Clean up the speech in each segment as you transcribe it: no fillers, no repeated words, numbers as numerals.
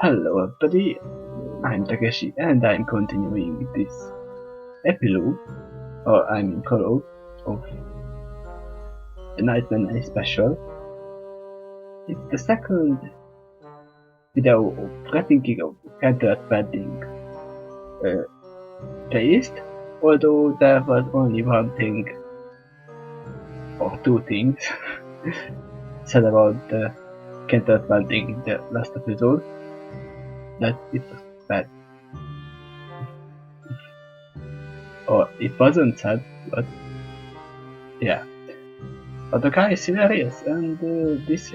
Hello everybody, I'm Takeshy and I'm continuing this epilogue, prologue of the Nightmare Night special. It's the second video of rethinking of Canterlot padding playlist, although there was only one thing, or two things, said about the Canterlot padding in the last episode, that it was bad. Or it wasn't sad, but yeah. But the guy is hilarious, and this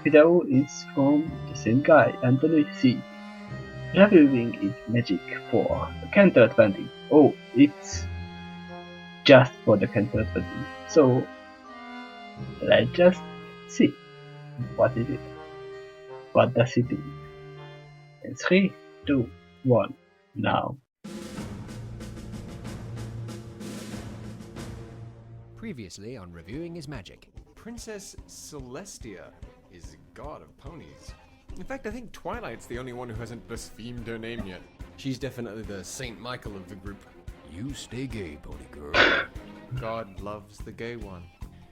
video is from the same guy, Anthony C. Reviewing is magic for the Canterlot painting. Oh, it's just for the Canterlot painting. So let's just see what is it. What does it do? In 3, 2, 1, now. Previously on Reviewing is Magic. Princess Celestia is a god of ponies. In fact, I think Twilight's the only one who hasn't blasphemed her name yet. She's definitely the Saint Michael of the group. You stay gay, pony girl. God loves the gay one.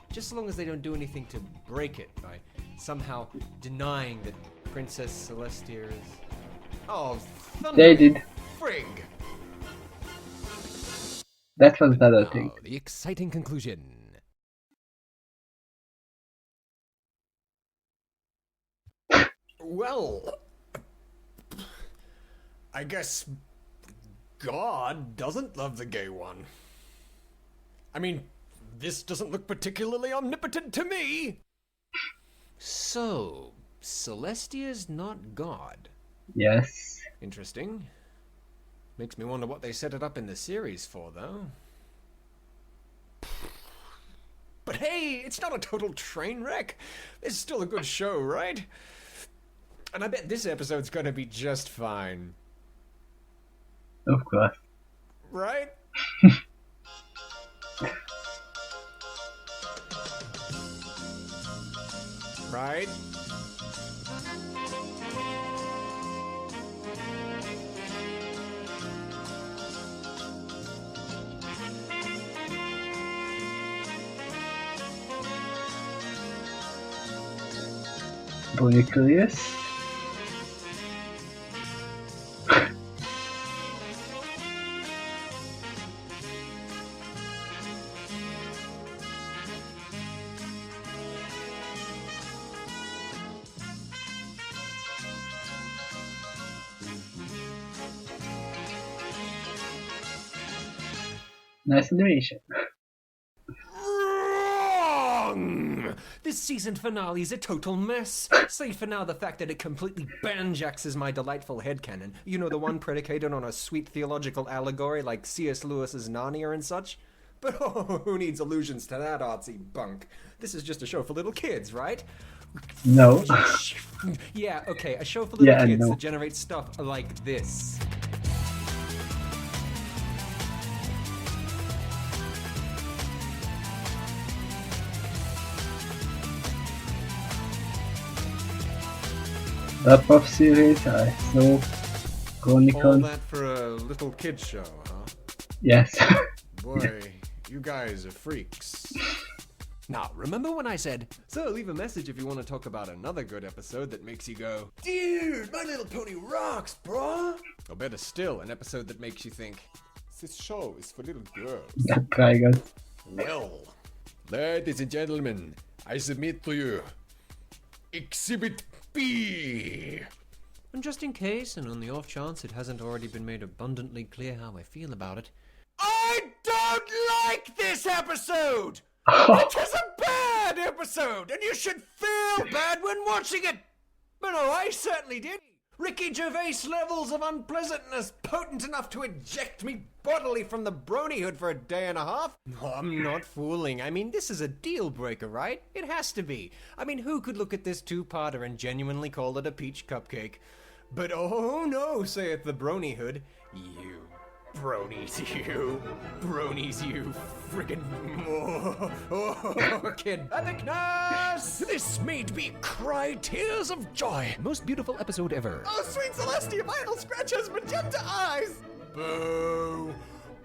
Just so long as they don't do anything to break it by somehow denying that Princess Celestia is... Oh, thunder! They did. Frig! That was the other thing. Now, the exciting conclusion. Well, I guess God doesn't love the gay one. I mean, this doesn't look particularly omnipotent to me. So, Celestia's not God. Yes. Interesting. Makes me wonder what they set it up in the series for, though. But hey, it's not a total train wreck. It's still a good show, right? And I bet this episode's gonna be just fine. Of course. Right? Right? Bonnie curious. Nice animation. Wrong! This season finale is a total mess. Save for now the fact that it completely banjaxes my delightful headcanon. You know, the one predicated on a sweet theological allegory like C.S. Lewis's Narnia and such? But oh, who needs allusions to that artsy bunk? This is just a show for little kids, right? No. Yeah, okay, a show for little kids no. that generates stuff like this. Wrap-up series, I saw All Chronicles. that for a little kid's show, huh? Yes. Boy, you guys are freaks. Now, remember when I said, So leave a message if you want to talk about another good episode that makes you go, Dude, My Little Pony rocks, brah! Or better still, an episode that makes you think, This show is for little girls. That guy got Well, ladies and gentlemen, I submit to you Exhibit B. and just in case, and on the off chance it hasn't already been made abundantly clear how I feel about it, I don't like this episode! It was a bad episode, and you should feel bad when watching it! But no, I certainly did. Ricky Gervais levels of unpleasantness potent enough to eject me bodily from the bronyhood for a day and a half? I'm not fooling. I mean, this is a deal breaker, right? It has to be. I mean, who could look at this two-parter and genuinely call it a peach cupcake? But oh no, saith the bronyhood, you Bronies, you. Bronies, you friggin' kid. Epicness! This made me cry tears of joy. Most beautiful episode ever. Oh, sweet Celestia, Vital Scratch has magenta eyes! Boo!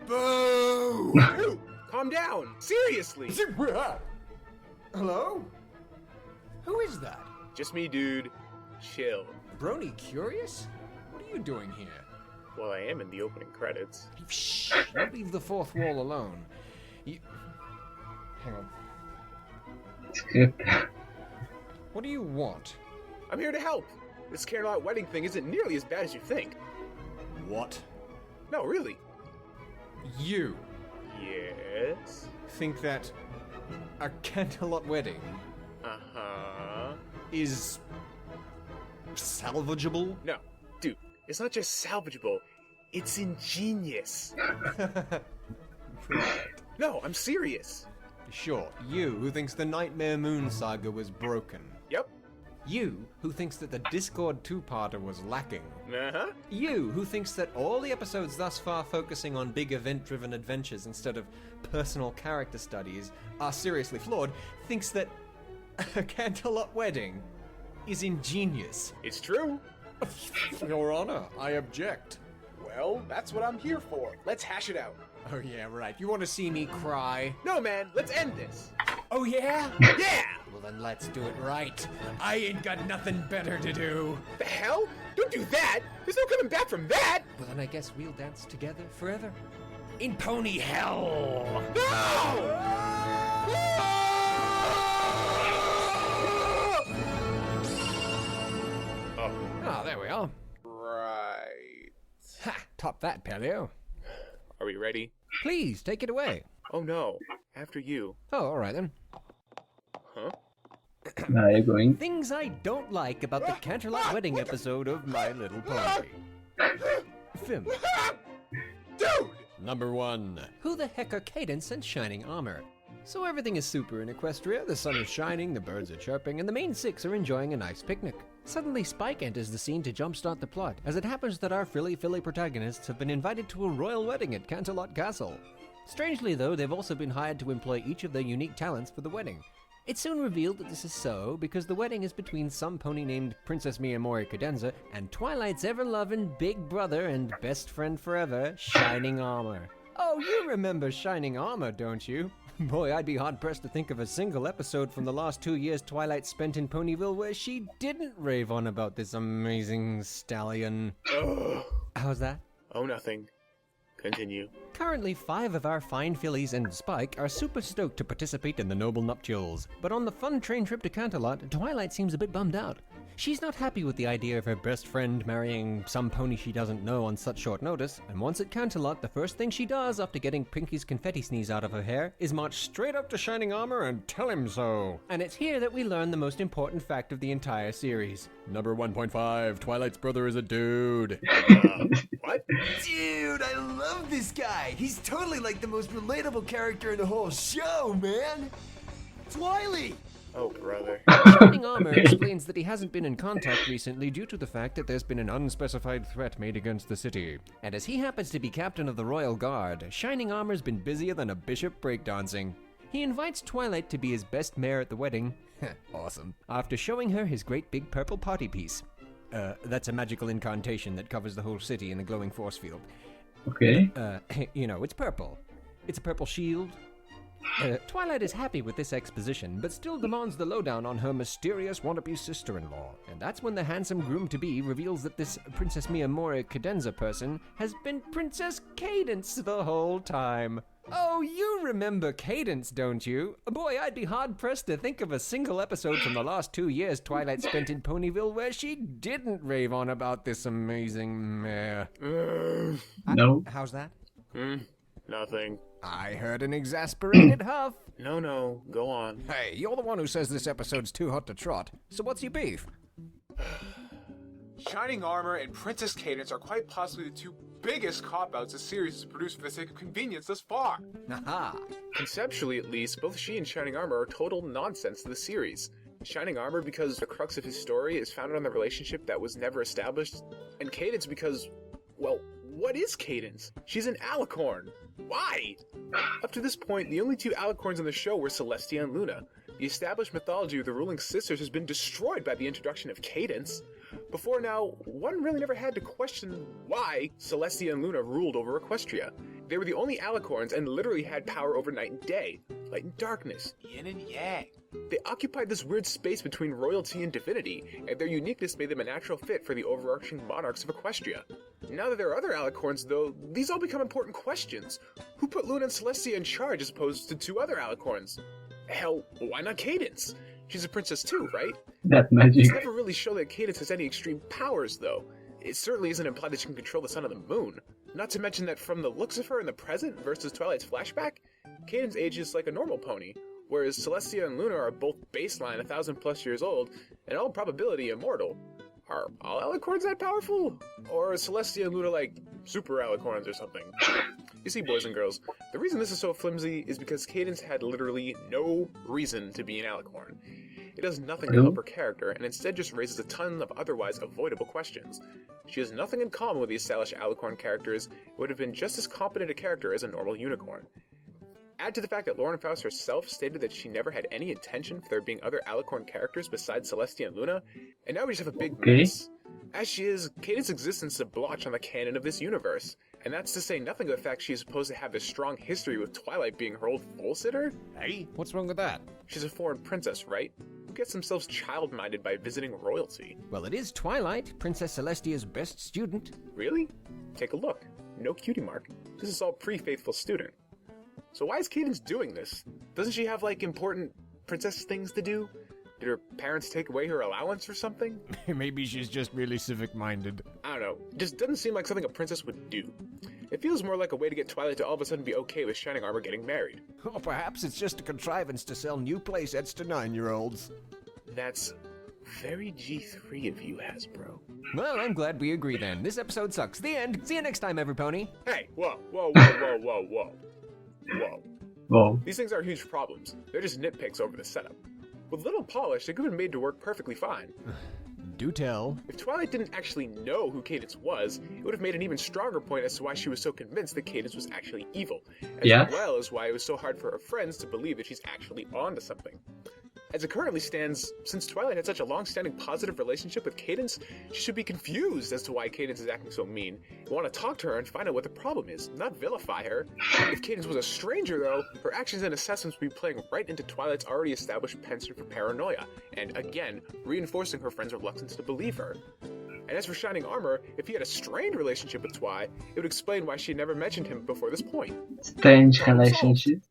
Boo! Dude, calm down. Seriously. Hello? Who is that? Just me, dude. Chill. Brony Curious? What are you doing here? Well, I am in the opening credits. Shh! Don't leave the fourth wall alone. Hang on. Script. What do you want? I'm here to help. This Canterlot wedding thing isn't nearly as bad as you think. What? No, really. You Yes? think that a Canterlot wedding Uh-huh. is salvageable? No, dude, it's not just salvageable. It's ingenious. No, I'm serious. Sure, you who thinks the Nightmare Moon saga was broken. Yep. You who thinks that the Discord two-parter was lacking. Uh-huh. You who thinks that all the episodes thus far focusing on big event-driven adventures instead of personal character studies are seriously flawed, thinks that a Canterlot wedding is ingenious. It's true. Your Honor, I object. Well, that's what I'm here for. Let's hash it out. Oh yeah, right. You want to see me cry? No, man, let's end this. Oh yeah? Yeah! Well then let's do it right. I ain't got nothing better to do. The hell? Don't do that! There's no coming back from that! Well then I guess we'll dance together forever. In pony hell! Oh, there we are. Right. Ha! Top that, Paleo. Are we ready? Please, take it away. Oh no. After you. Oh, alright then. Huh? Now you're going. Things I don't like about the Canterlot wedding episode of My Little Pony. Fim. Dude! Number 1. Who the heck are Cadence and Shining Armor? So everything is super in Equestria, the sun is shining, the birds are chirping, and the main 6 are enjoying a nice picnic. Suddenly Spike enters the scene to jumpstart the plot, as it happens that our frilly protagonists have been invited to a royal wedding at Canterlot Castle. Strangely though, they've also been hired to employ each of their unique talents for the wedding. It's soon revealed that this is so because the wedding is between some pony named Princess Miyamori Cadenza and Twilight's ever-loving big brother and best friend forever, Shining Armor. Oh, you remember Shining Armor, don't you? Boy, I'd be hard-pressed to think of a single episode from the last 2 years Twilight spent in Ponyville where she didn't rave on about this amazing stallion. Ugh. How's that? Oh, nothing. Continue. Currently, 5 of our fine fillies and Spike are super stoked to participate in the noble nuptials. But on the fun train trip to Canterlot, Twilight seems a bit bummed out. She's not happy with the idea of her best friend marrying some pony she doesn't know on such short notice, and once at Canterlot, the first thing she does after getting Pinky's confetti sneeze out of her hair is march straight up to Shining Armor and tell him so. And it's here that we learn the most important fact of the entire series. Number 1.5, Twilight's brother is a dude. What? Dude, I love this guy. He's totally like the most relatable character in the whole show, man. Twily! Oh, brother. Shining Armor explains that he hasn't been in contact recently due to the fact that there's been an unspecified threat made against the city. And as he happens to be captain of the Royal Guard, Shining Armor's been busier than a bishop breakdancing. He invites Twilight to be his best mare at the wedding. Awesome. After showing her his great big purple party piece. That's a magical incantation that covers the whole city in a glowing force field. Okay. You know, it's purple. It's a purple shield. Twilight is happy with this exposition, but still demands the lowdown on her mysterious wannabe sister-in-law. And that's when the handsome groom-to-be reveals that this Princess Miyamori Cadenza person has been Princess Cadence the whole time. Oh, you remember Cadence, don't you? Boy, I'd be hard-pressed to think of a single episode from the last 2 years Twilight spent in Ponyville where she didn't rave on about this amazing mare. No. How's that? Nothing. I heard an exasperated huff. No, go on. Hey, you're the one who says this episode's too hot to trot. So what's your beef? Shining Armor and Princess Cadence are quite possibly the two biggest cop-outs the series has produced for the sake of convenience thus far. Aha! Conceptually, at least, both she and Shining Armor are total nonsense to the series. Shining Armor because the crux of his story is founded on the relationship that was never established, and Cadence because, well, what is Cadence? She's an alicorn. Why? Up to this point, the only two alicorns in the show were Celestia and Luna. The established mythology of the ruling sisters has been destroyed by the introduction of Cadence. Before now, one really never had to question why Celestia and Luna ruled over Equestria. They were the only alicorns and literally had power over night and day, light and darkness, yin and yang. They occupied this weird space between royalty and divinity, and their uniqueness made them a natural fit for the overarching monarchs of Equestria. Now that there are other alicorns, though, these all become important questions. Who put Luna and Celestia in charge as opposed to two other alicorns? Hell, why not Cadence? She's a princess too, right? That magic. It's never really shown that Cadence has any extreme powers, though. It certainly isn't implied that she can control the sun and the moon. Not to mention that from the looks of her in the present versus Twilight's flashback, Cadence ages like a normal pony, whereas Celestia and Luna are both baseline 1,000+ years old, and in all probability immortal. Are all alicorns that powerful? Or is Celestia and Luna like super alicorns or something? You see, boys and girls, the reason this is so flimsy is because Cadence had literally no reason to be an alicorn. It does nothing to help her character, and instead just raises a ton of otherwise avoidable questions. She has nothing in common with the established alicorn characters. It would have been just as competent a character as a normal unicorn. Add to the fact that Lauren Faust herself stated that she never had any intention for there being other alicorn characters besides Celestia and Luna, and now we just have a big mess. As she is, Cadence's existence is a blotch on the canon of this universe, and that's to say nothing of the fact she is supposed to have this strong history with Twilight being her old foal-sitter. Hey, what's wrong with that? She's a foreign princess, right? Who gets themselves child-minded by visiting royalty? Well, it is Twilight, Princess Celestia's best student. Really? Take a look. No cutie mark. This is all pre-faithful student. So why is Cadence doing this? Doesn't she have, like, important princess things to do? Did her parents take away her allowance or something? Maybe she's just really civic-minded. I don't know. It just doesn't seem like something a princess would do. It feels more like a way to get Twilight to all of a sudden be okay with Shining Armor getting married. Or perhaps it's just a contrivance to sell new playsets to 9-year-olds. That's very G3 of you, Hasbro. Well, I'm glad we agree then. This episode sucks. The end. See you next time, everypony. Hey, whoa. Whoa. These things aren't huge problems. They're just nitpicks over the setup. With little polish, they could have been made to work perfectly fine. Do tell. If Twilight didn't actually know who Cadence was, it would have made an even stronger point as to why she was so convinced that Cadence was actually evil, as well as why it was so hard for her friends to believe that she's actually onto something. As it currently stands, since Twilight had such a long-standing positive relationship with Cadence, she should be confused as to why Cadence is acting so mean. You want to talk to her and find out what the problem is, not vilify her. If Cadence was a stranger, though, her actions and assessments would be playing right into Twilight's already established penchant for paranoia, and again, reinforcing her friend's reluctance to believe her. And as for Shining Armor, if he had a strained relationship with Twi, it would explain why she had never mentioned him before this point. Strange relationship.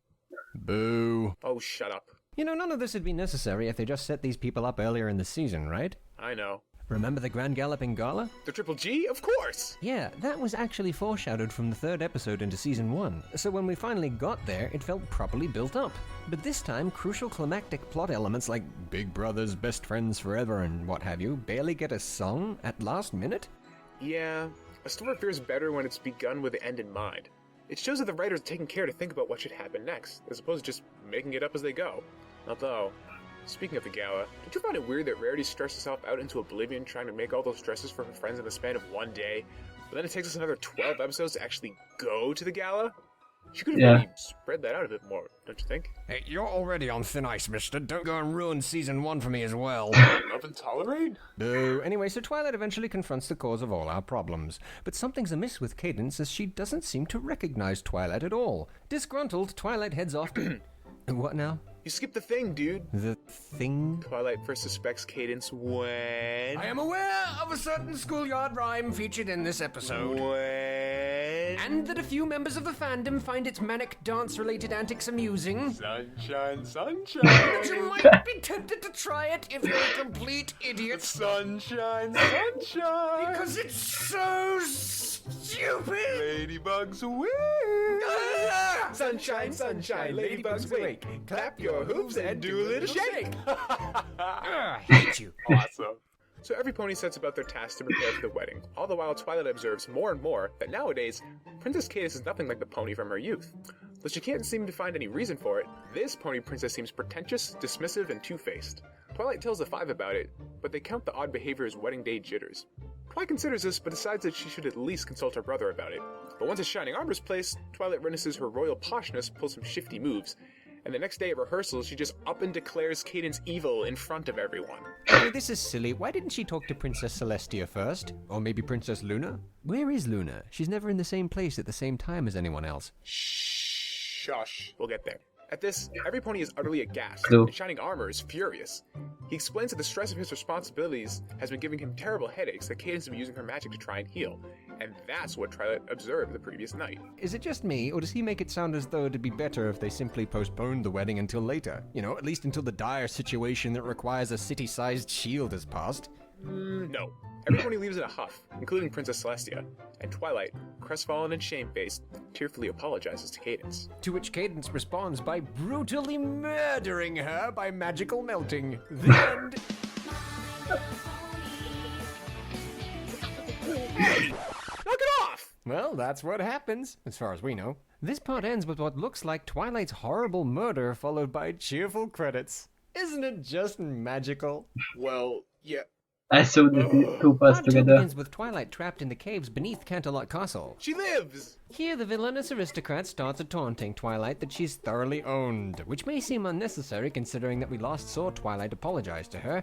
Boo. Oh, shut up. You know, none of this would be necessary if they just set these people up earlier in the season, right? I know. Remember the Grand Galloping Gala? The Triple G? Of course! Yeah, that was actually foreshadowed from the 3rd episode into Season 1, so when we finally got there, it felt properly built up. But this time, crucial climactic plot elements like Big Brothers, Best Friends Forever, and what have you, barely get a song at last minute? Yeah, a story feels better when it's begun with the end in mind. It shows that the writers are taking care to think about what should happen next, as opposed to just making it up as they go. Although, speaking of the gala, did you find it weird that Rarity stressed herself out into oblivion trying to make all those dresses for her friends in the span of one day, but then it takes us another 12 episodes to actually go to the gala? She could have really spread that out a bit more, don't you think? Hey, you're already on thin ice, mister. Don't go and ruin Season 1 for me as well. Love and tolerate? Boo. Anyway, so Twilight eventually confronts the cause of all our problems. But something's amiss with Cadence as she doesn't seem to recognize Twilight at all. Disgruntled, Twilight heads off to... What now? You skipped the thing, dude. The thing? Twilight first suspects Cadence when... I am aware of a certain schoolyard rhyme featured in this episode. When... And that a few members of the fandom find its manic dance-related antics amusing. Sunshine, sunshine. But you might be tempted to try it if you're a complete idiot. Sunshine, sunshine. Because it's so stupid. Ladybugs away. Sunshine, sunshine, ladybugs wake. Clap your hooves and do a little shake. I hate you. Awesome. So every pony sets about their task to prepare for the wedding, all the while Twilight observes more and more that nowadays, Princess Cadence is nothing like the pony from her youth. Though she can't seem to find any reason for it, this pony princess seems pretentious, dismissive, and two-faced. Twilight tells the Five about it, but they count the odd behavior as wedding day jitters. Twilight considers this, but decides that she should at least consult her brother about it. But once a shining armor's placed, Twilight witnesses her royal poshness pull some shifty moves, and the next day at rehearsal, she just up and declares Cadence evil in front of everyone. Okay, this is silly. Why didn't she talk to Princess Celestia first? Or maybe Princess Luna? Where is Luna? She's never in the same place at the same time as anyone else. Shush. We'll get there. At this, every pony is utterly aghast, True. and Shining Armor is furious. He explains that the stress of his responsibilities has been giving him terrible headaches that Cadence has been using her magic to try and heal, and that's what Twilight observed the previous night. Is it just me, or does he make it sound as though it'd be better if they simply postponed the wedding until later? You know, at least until the dire situation that requires a city-sized shield has passed? No. Every pony leaves in a huff, including Princess Celestia, and Twilight, crestfallen and shamefaced, tearfully apologizes to Cadence. To which Cadence responds by brutally murdering her by magical melting. The end. Knock it off! Well, that's what happens, as far as we know. This part ends with what looks like Twilight's horrible murder, followed by cheerful credits. Isn't it just magical? Well, yeah. I saw the two parts Part 2 together. begins with Twilight trapped in the caves beneath Canterlot Castle. She lives! Here, the villainous aristocrat starts taunting Twilight that she's thoroughly owned, which may seem unnecessary considering that we last saw Twilight apologize to her.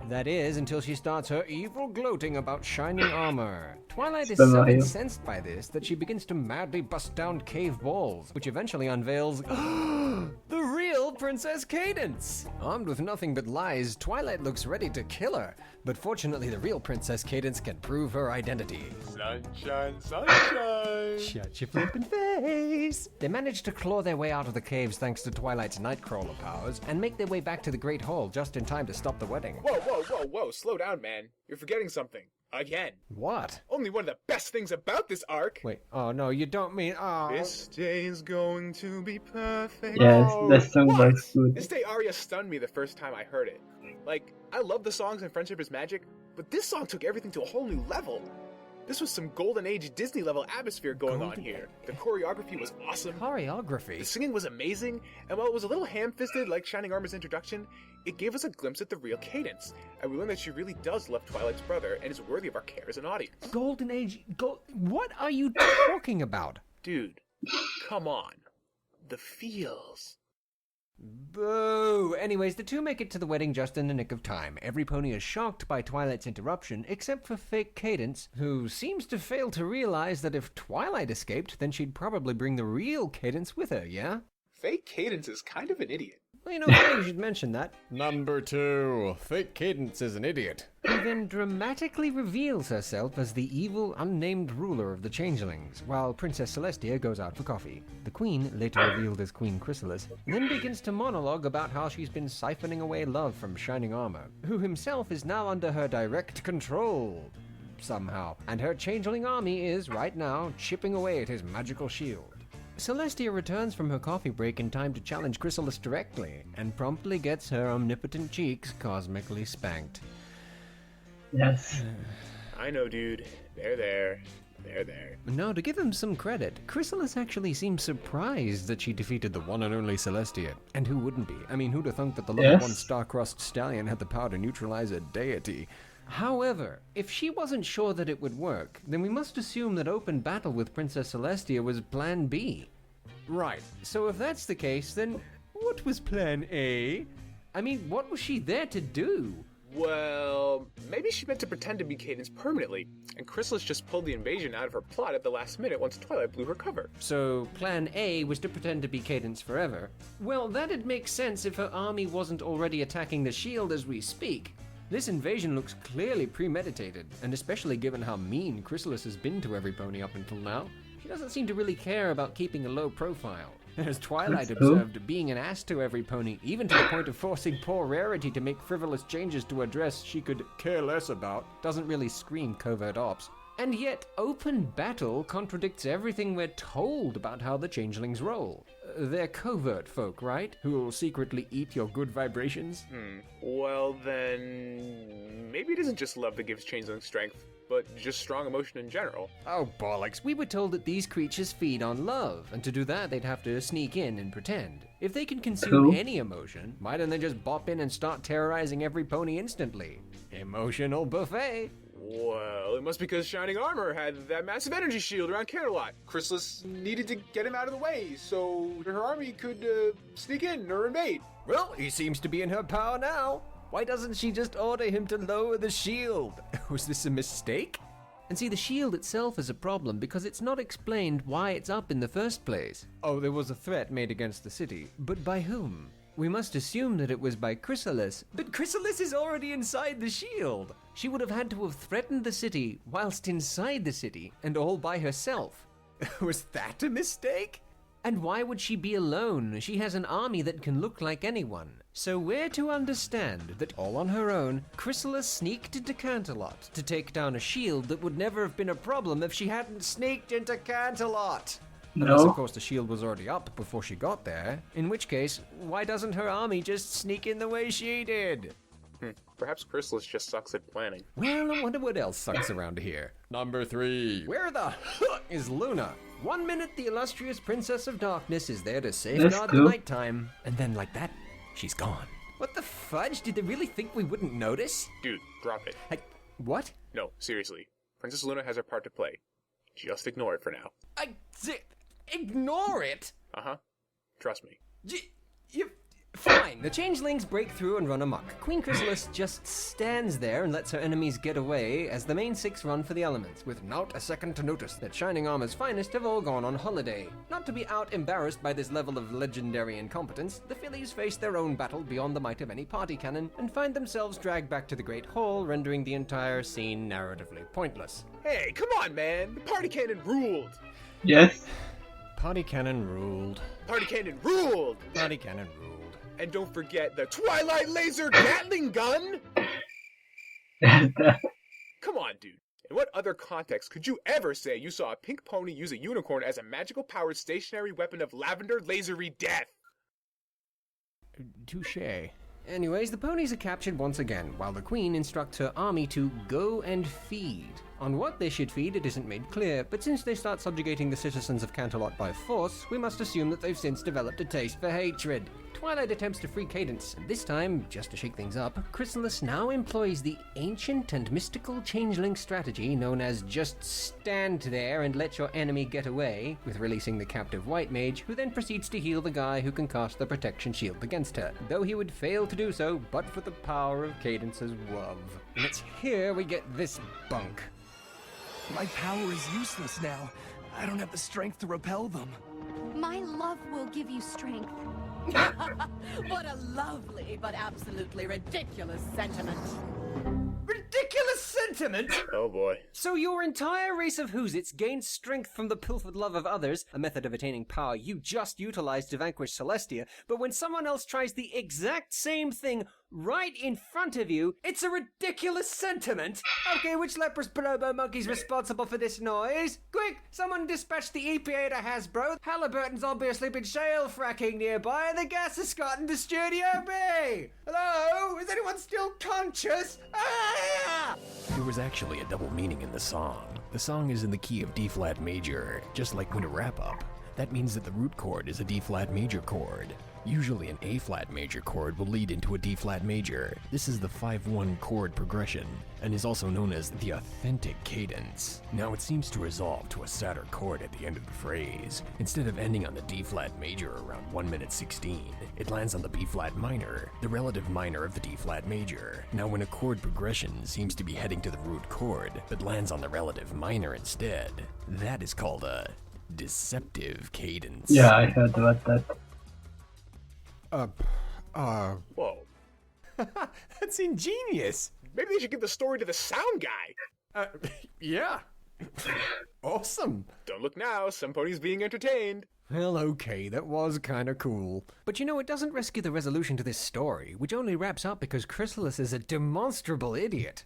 That is, until she starts her evil gloating about shining armor. Twilight is Super so Mario. incensed by this that she begins to madly bust down cave walls, which eventually unveils the real Princess Cadence! Armed with nothing but lies, Twilight looks ready to kill her, but fortunately the real Princess Cadence can prove her identity. Sunshine, sunshine. Shut your flippin' face! They manage to claw their way out of the caves thanks to Twilight's Nightcrawler powers, and make their way back to the Great Hall just in time to stop the wedding. Whoa, slow down, man. You're forgetting something. Again. What? Only one of the best things about this arc. Wait, oh no, you don't mean, oh. This day is going to be perfect. Yes, that song What? was good. This day aria stunned me the first time I heard it. Like, I love the songs and Friendship is Magic, but this song took everything to a whole new level. This was some Golden Age Disney level atmosphere going on here. The choreography was awesome. The Choreography? singing was amazing, and while it was a little ham-fisted like Shining Armor's introduction, it gave us a glimpse at the real Cadence, and we learned that she really does love Twilight's brother and is worthy of our care as an audience. Golden Age, what are you talking about? Dude, come on. The feels. Boo! Anyways, the two make it to the wedding just in the nick of time. Every pony is shocked by Twilight's interruption, except for fake Cadence, who seems to fail to realize that if Twilight escaped, then she'd probably bring the real Cadence with her, yeah? Fake Cadence is kind of an idiot. Well, you know, funny you should mention that. Number 2. Fake Cadence is an idiot. Who then dramatically reveals herself as the evil, unnamed ruler of the Changelings, while Princess Celestia goes out for coffee. The Queen, later revealed as Queen Chrysalis, then begins to monologue about how she's been siphoning away love from Shining Armor, who himself is now under her direct control, somehow, and her Changeling army is, right now, chipping away at his magical shield. Celestia returns from her coffee break in time to challenge Chrysalis directly, and promptly gets her omnipotent cheeks cosmically spanked. Yes. I know, dude. They're there. They're there. Now, to give him some credit, Chrysalis actually seems surprised that she defeated the one and only Celestia. And who wouldn't be? I mean, who'd have thunk that the level Yes. 1 star-crossed stallion had the power to neutralize a deity? However, if she wasn't sure that it would work, then we must assume that open battle with Princess Celestia was Plan B. Right, so if that's the case, then what was Plan A? I mean, what was she there to do? Well, maybe she meant to pretend to be Cadence permanently, and Chrysalis just pulled the invasion out of her plot at the last minute once Twilight blew her cover. So, Plan A was to pretend to be Cadence forever. Well, that'd make sense if her army wasn't already attacking the shield as we speak. This invasion looks clearly premeditated, and especially given how mean Chrysalis has been to every pony up until now. She doesn't seem to really care about keeping a low profile. As Twilight That's cool. observed, being an ass to every pony, even to the point of forcing poor Rarity to make frivolous changes to a dress she could care less about, doesn't really scream covert ops. And yet, open battle contradicts everything we're told about how the changelings roll. They're covert folk, right? Who'll secretly eat your good vibrations? Well, then... maybe it isn't just love that gives changeling strength, but just strong emotion in general. Oh, bollocks. We were told that these creatures feed on love, and to do that, they'd have to sneak in and pretend. If they can consume Cool. any emotion, why don't they just bop in and start terrorizing every pony instantly? Emotional buffet. Well, it must be because Shining Armor had that massive energy shield around Canterlot. Chrysalis needed to get him out of the way so her army could sneak in or invade. Well, he seems to be in her power now. Why doesn't she just order him to lower the shield? Was this a mistake? And see, the shield itself is a problem because it's not explained why it's up in the first place. Oh, there was a threat made against the city, but by whom? We must assume that it was by Chrysalis, but Chrysalis is already inside the shield. She would have had to have threatened the city whilst inside the city, and all by herself. Was that a mistake? And why would she be alone? She has an army that can look like anyone. So we're to understand that all on her own, Chrysalis sneaked into Canterlot to take down a shield that would never have been a problem if she hadn't sneaked into Canterlot. Unless, of course, the shield was already up before she got there. In which case, why doesn't her army just sneak in the way she did? Perhaps Chrysalis just sucks at planning. Well, I wonder what else sucks around here. Number 3. Where the is Luna? 1 minute, the illustrious Princess of Darkness is there to safeguard the nighttime, and then like that, she's gone. What the fudge? Did they really think we wouldn't notice? Dude, drop it. What? No, seriously. Princess Luna has her part to play. Just ignore it for now. Ignore it? Uh-huh. Trust me. Fine. The changelings break through and run amok. Queen Chrysalis just stands there and lets her enemies get away as the main 6 run for the elements, with not a second to notice that Shining Armor's finest have all gone on holiday. Not to be out-embarrassed by this level of legendary incompetence, the fillies face their own battle beyond the might of any party cannon and find themselves dragged back to the Great Hall, rendering the entire scene narratively pointless. Hey, come on, man! The party cannon ruled! Yes. Party cannon ruled. Party cannon ruled! Party cannon ruled. And don't forget the Twilight Laser Gatling Gun! Come on, dude. In what other context could you ever say you saw a pink pony use a unicorn as a magical-powered stationary weapon of lavender lasery death? Touché. Anyways, the ponies are captured once again, while the Queen instructs her army to go and feed. On what they should feed, it isn't made clear, but since they start subjugating the citizens of Canterlot by force, we must assume that they've since developed a taste for hatred. Twilight attempts to free Cadence, and this time, just to shake things up, Chrysalis now employs the ancient and mystical changeling strategy known as just stand there and let your enemy get away, with releasing the captive white mage, who then proceeds to heal the guy who can cast the protection shield against her, though he would fail to do so but for the power of Cadence's love. And it's here we get this bunk. My power is useless now. I don't have the strength to repel them. My love will give you strength. What a lovely but absolutely ridiculous sentiment. Ridiculous sentiment? Oh boy. So your entire race of Whoozits gains strength from the pilfered love of others, a method of attaining power you just utilized to vanquish Celestia, but when someone else tries the exact same thing right in front of you, it's a ridiculous sentiment? Okay, which leprous bonobo monkey's responsible for this noise? Quick, someone dispatch the EPA to Hasbro. Halliburton's obviously been shale fracking nearby and the gas is escorting to Studio B. Hello? Is anyone still conscious? Ah! There was actually a double meaning in the song. The song is in the key of D-flat major, just like when a wrap-up. That means that the root chord is a D-flat major chord. Usually an A-flat major chord will lead into a D-flat major. This is the 5-1 chord progression, and is also known as the authentic cadence. Now it seems to resolve to a sadder chord at the end of the phrase. Instead of ending on the D-flat major around 1 minute 16, it lands on the B-flat minor, the relative minor of the D-flat major. Now when a chord progression seems to be heading to the root chord, but lands on the relative minor instead, that is called a deceptive cadence. Yeah, I heard about that. Whoa. That's ingenious. Maybe they should give the story to the sound guy. Yeah. Awesome. Don't look now, some pony's being entertained. Well, okay, that was kinda cool. But you know, it doesn't rescue the resolution to this story, which only wraps up because Chrysalis is a demonstrable idiot.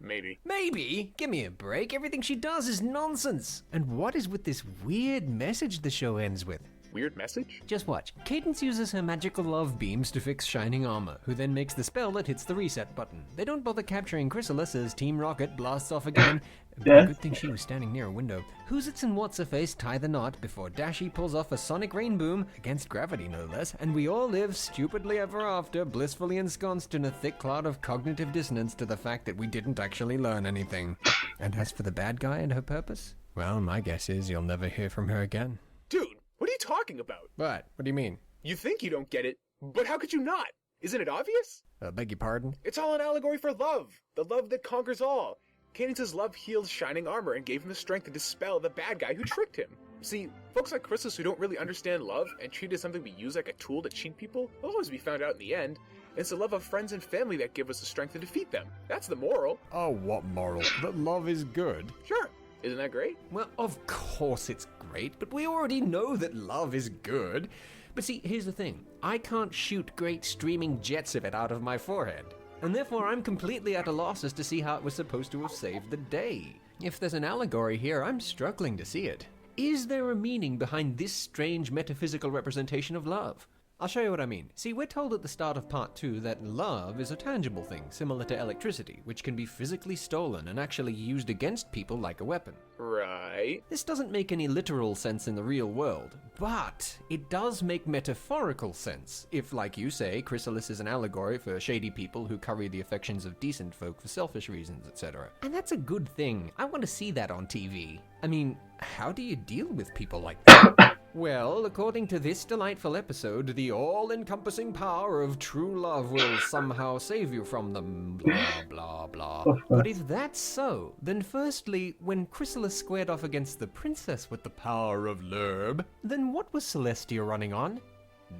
Maybe. Maybe? Give me a break. Everything she does is nonsense. And what is with this weird message the show ends with? weird message? Just watch. Cadence uses her magical love beams to fix shining armor, who then makes the spell that hits the reset button. They don't bother capturing Chrysalis as Team Rocket blasts off again. Yes. Good thing she was standing near a window. Who's-its and What's-Her-Face tie the knot before Dashy pulls off a sonic rain boom, against gravity no less, and we all live stupidly ever after, blissfully ensconced in a thick cloud of cognitive dissonance to the fact that we didn't actually learn anything. And as for the bad guy and her purpose? Well, my guess is you'll never hear from her again. Dude, what are you talking about? What? What do you mean? You think you don't get it, but how could you not? Isn't it obvious? Beg your pardon? It's all an allegory for love. The love that conquers all. Cadence's love healed shining armor and gave him the strength to dispel the bad guy who tricked him. See, folks like Chrysalis who don't really understand love and treat it as something we use like a tool to cheat people will always be found out in the end. It's the love of friends and family that give us the strength to defeat them. That's the moral. Oh, what moral? That love is good. Sure. Isn't that great? Well, of course it's great, but we already know that love is good. But see, here's the thing. I can't shoot great streaming jets of it out of my forehead. And therefore I'm completely at a loss as to see how it was supposed to have saved the day. If there's an allegory here, I'm struggling to see it. Is there a meaning behind this strange metaphysical representation of love? I'll show you what I mean. See, we're told at the start of part 2 that love is a tangible thing, similar to electricity, which can be physically stolen and actually used against people like a weapon. Right. This doesn't make any literal sense in the real world, but it does make metaphorical sense if, like you say, Chrysalis is an allegory for shady people who curry the affections of decent folk for selfish reasons, etc. And that's a good thing. I want to see that on TV. I mean, how do you deal with people like that? Well, according to this delightful episode, the all-encompassing power of true love will somehow save you from them, blah, blah, blah. But if that's so, then firstly, when Chrysalis squared off against the princess with the power of Lerb, then what was Celestia running on?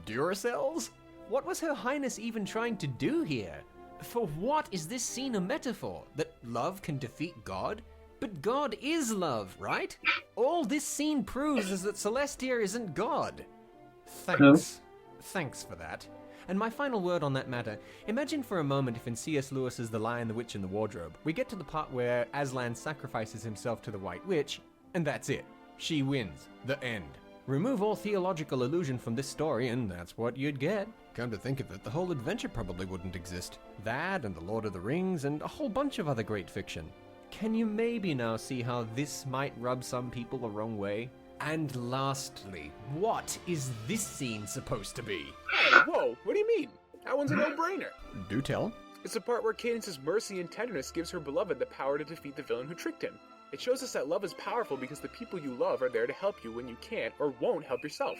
Duracells? What was Her Highness even trying to do here? For what is this scene a metaphor? That love can defeat God? But God is love, right? All this scene proves is that Celestia isn't God. Thanks. Thanks for that. And my final word on that matter, imagine for a moment if in C.S. Lewis's The Lion, the Witch, and the Wardrobe, we get to the part where Aslan sacrifices himself to the White Witch, and that's it. She wins. The end. Remove all theological illusion from this story, and that's what you'd get. Come to think of it, the whole adventure probably wouldn't exist. That, and The Lord of the Rings, and a whole bunch of other great fiction. Can you maybe now see how this might rub some people the wrong way? And lastly, what is this scene supposed to be? Hey, whoa, what do you mean? That one's a no-brainer. Do tell. It's the part where Cadence's mercy and tenderness gives her beloved the power to defeat the villain who tricked him. It shows us that love is powerful because the people you love are there to help you when you can't or won't help yourself.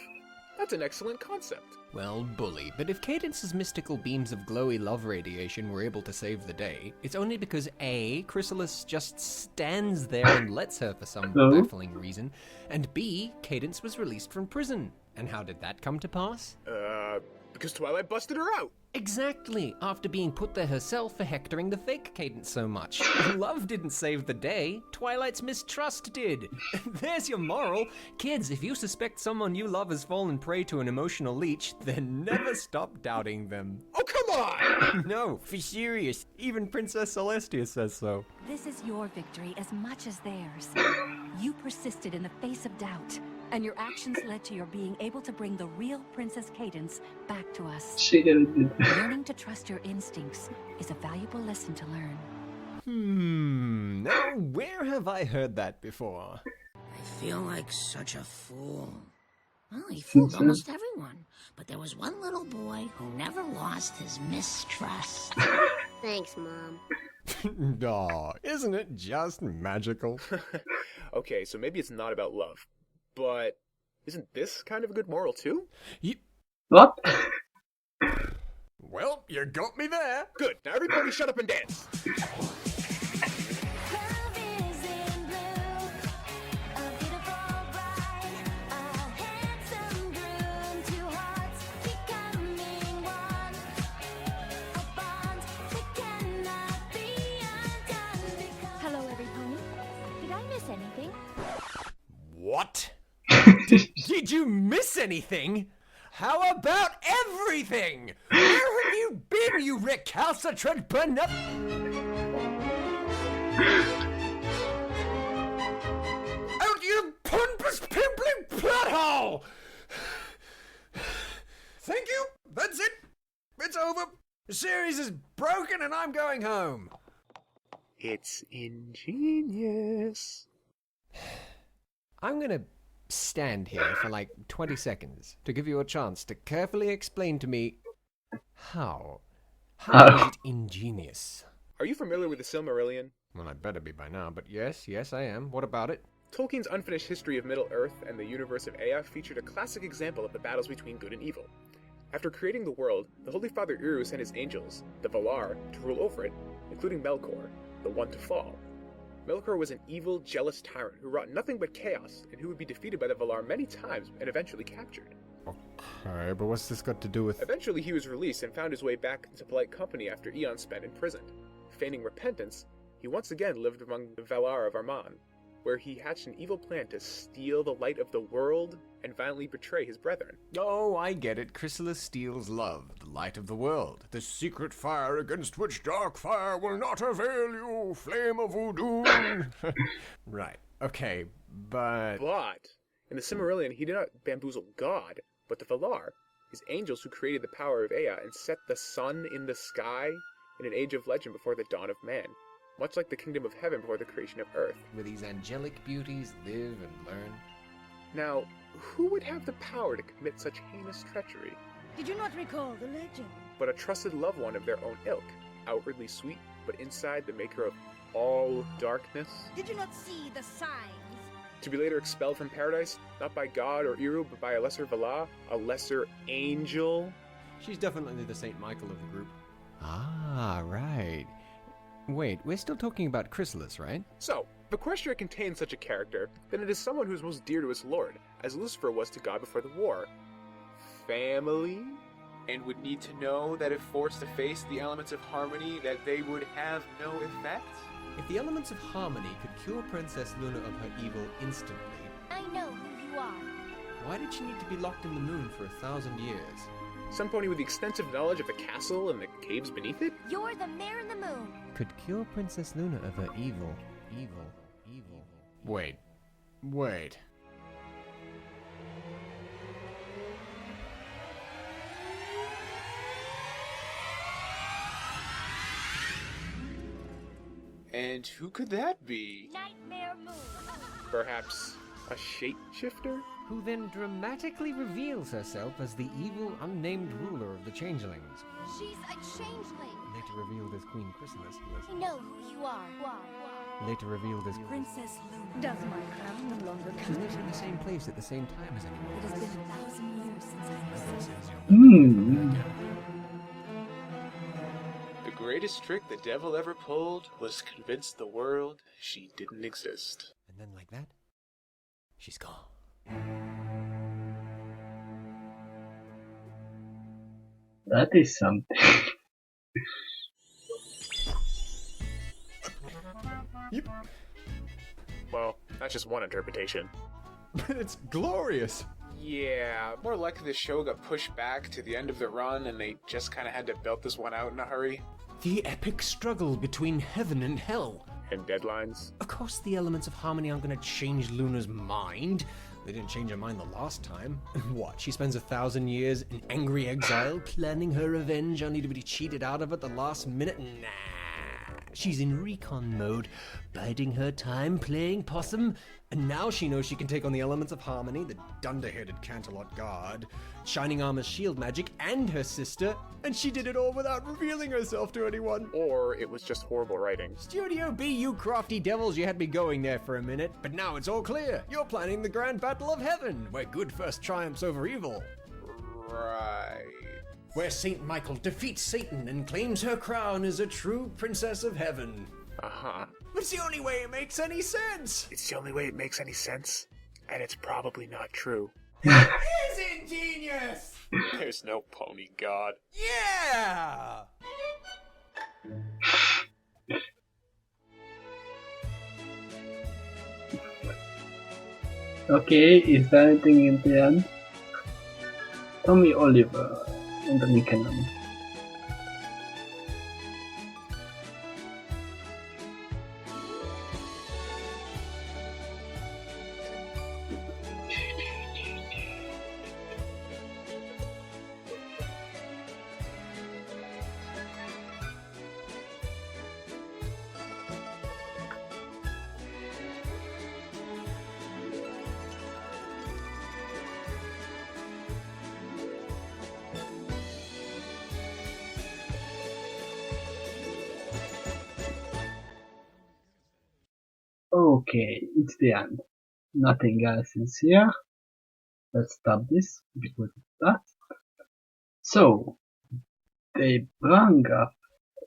That's an excellent concept. Well, bully, but if Cadence's mystical beams of glowy love radiation were able to save the day, it's only because A, Chrysalis just stands there and lets her for some baffling reason, and B, Cadence was released from prison. And how did that come to pass? Because Twilight busted her out. Exactly, after being put there herself for hectoring the fake Cadence so much. Love didn't save the day, Twilight's mistrust did. There's your moral. Kids, if you suspect someone you love has fallen prey to an emotional leech, then never stop doubting them. Oh, come on! No, for serious. Even Princess Celestia says so. This is your victory as much as theirs. You persisted in the face of doubt, and your actions led to your being able to bring the real Princess Cadence back to us. She did. Learning to trust your instincts is a valuable lesson to learn. Now where have I heard that before? I feel like such a fool. Well, he fooled almost everyone, but there was one little boy who never lost his mistrust. Thanks, Mom. Aw, isn't it just magical? Okay, so maybe it's not about love, but isn't this kind of a good moral too? What? Well, you got me there. Good, now everybody shut up and dance. Hello, every pony. Did I miss anything? What? Did you miss anything? How about everything? Where have you been, you recalcitrant banana? Out, you pompous pimply plot hole! The series is broken and I'm going home. It's ingenious. I'm gonna stand here for like 20 seconds to give you a chance to carefully explain to me how is it ingenious? Are you familiar with the Silmarillion? Well, I'd better be by now, but yes, I am. What about it? Tolkien's unfinished history of Middle-earth and the universe of Ea featured a classic example of the battles between good and evil. After creating the world, the Holy Father Eru sent his angels, the Valar, to rule over it, including Melkor, the one to fall. Melkor was an evil, jealous tyrant who wrought nothing but chaos, and who would be defeated by the Valar many times and eventually captured. Okay, but what's this got to do with... Eventually he was released and found his way back into polite company after eons spent imprisoned. Feigning repentance, he once again lived among the Valar of Arman, where he hatched an evil plan to steal the light of the world and violently betray his brethren. Oh, I get it. Chrysalis steals love, the light of the world. The secret fire against which dark fire will not avail you, flame of voodoo. Right, okay, but... But in the Silmarillion, he did not bamboozle God, but the Valar, his angels who created the power of Ea and set the sun in the sky in an age of legend before the dawn of man, much like the kingdom of heaven before the creation of earth. Where these angelic beauties live and learn. Now, who would have the power to commit such heinous treachery? Did you not recall the legend? But a trusted loved one of their own ilk, outwardly sweet, but inside the maker of all darkness. Did you not see the signs? To be later expelled from paradise, not by God or Eru, but by a lesser Valar, a lesser angel. She's definitely the Saint Michael of the group. Ah, right. Wait, we're still talking about Chrysalis, right? So, if Equestria contains such a character, then it is someone who is most dear to his lord, as Lucifer was to God before the war. Family? And would need to know that if forced to face the elements of harmony, that they would have no effect? If the elements of harmony could cure Princess Luna of her evil instantly, I know who you are. why did she need to be locked in the moon for 1,000 years? Some pony with the extensive knowledge of the castle and the caves beneath it? You're the mayor in the moon. Could cure Princess Luna of her evil. Wait. And who could that be? Nightmare Moon. Perhaps a shapeshifter? Who then dramatically reveals herself as the evil, unnamed ruler of the changelings. She's a changeling. Later revealed as Queen Chrysalis. I know who you are. Later revealed as Princess Luna. Does my crown no longer She's come? not in the same place at the same time as anyone It has else. been 1,000 years since I was The greatest trick the devil ever pulled was convince the world she didn't exist. And then like that, she's gone. That is something. Yep. Well, that's just one interpretation. But it's glorious. Yeah, more likely the show got pushed back to the end of the run and they just kind of had to belt this one out in a hurry. The epic struggle between heaven and hell. And deadlines? Of course the elements of harmony aren't going to change Luna's mind. They didn't change her mind the last time. What, she spends 1,000 years in angry exile, planning her revenge only to be cheated out of at the last minute? Nah. She's in recon mode, biding her time, playing possum, and now she knows she can take on the elements of harmony, the dunder-headed Canterlot guard, Shining Armor's shield magic, and her sister, and she did it all without revealing herself to anyone. Or it was just horrible writing. Studio B, you crafty devils, you had me going there for a minute, but now it's all clear. You're planning the grand battle of heaven, where good first triumphs over evil. Right. Where Saint Michael defeats Satan and claims her crown as a true princess of heaven. Uh-huh. But it's the only way it makes any sense. It's the only way it makes any sense. And it's probably not true. It's ingenious! There's no pony god. Yeah! Okay, is there anything in the end? Tommy Oliver and the Nickname. Okay, it's the end. Nothing else is here. Let's stop this because it's that. So they bring up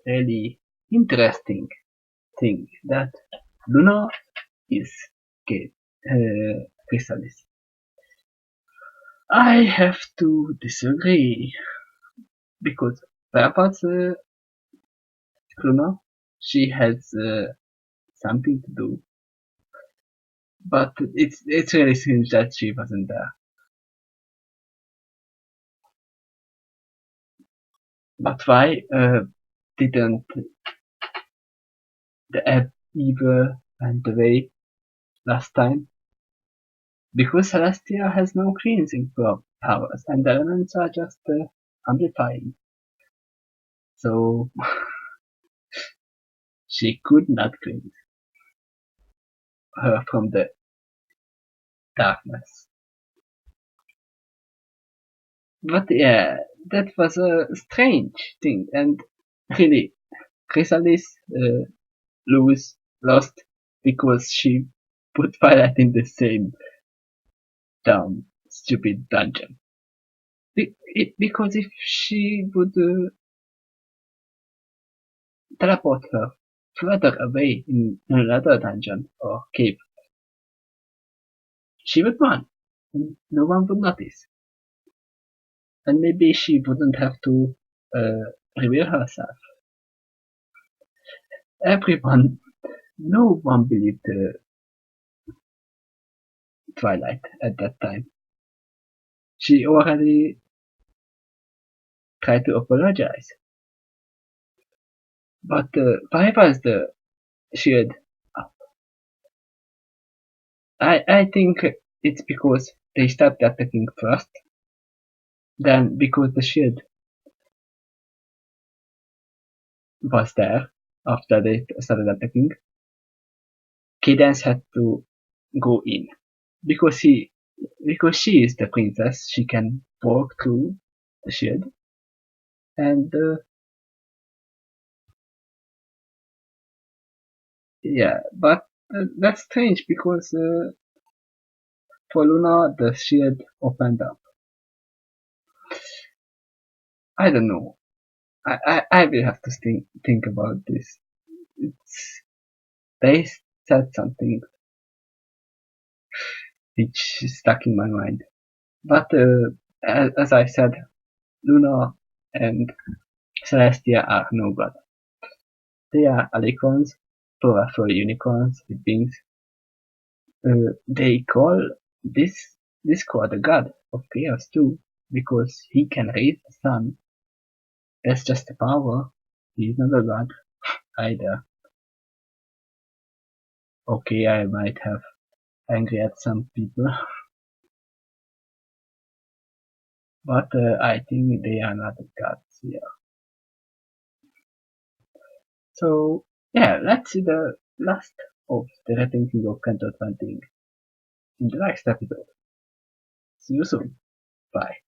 really interesting thing that Luna is gay, Chrysalis. I have to disagree because perhaps Luna she has something to do, but it's really strange that she wasn't there. But why didn't the evil went away last time? Because Celestia has no cleansing powers, and the elements are just amplifying. So she could not cleanse her from the darkness. But yeah, that was a strange thing, and really, Chrysalis lost because she put Twilight in the same dumb, stupid dungeon. Because if she would teleport her further away in another dungeon or cave, she would run. And no one would notice. And maybe she wouldn't have to reveal herself. No one believed Twilight at that time. She already tried to apologize. But why was the shield up? I think it's because they stopped attacking first, then because the shield was there after they started attacking, Cadence had to go in because she is the princess. She can walk through the shield, and yeah, but that's strange because for Luna the shield opened up. I don't know. I will have to think about this. They said something which is stuck in my mind. But as I said, Luna and Celestia are no god. They are alicorns, powerful unicorns with wings. They call this god a god of chaos too, because he can raise the sun. That's just a power. He's not a god either. Okay, I might have angry at some people, but I think they are not gods here. So yeah, let's see the last of the rethinking of Canterlot in the next episode. See you soon. Bye.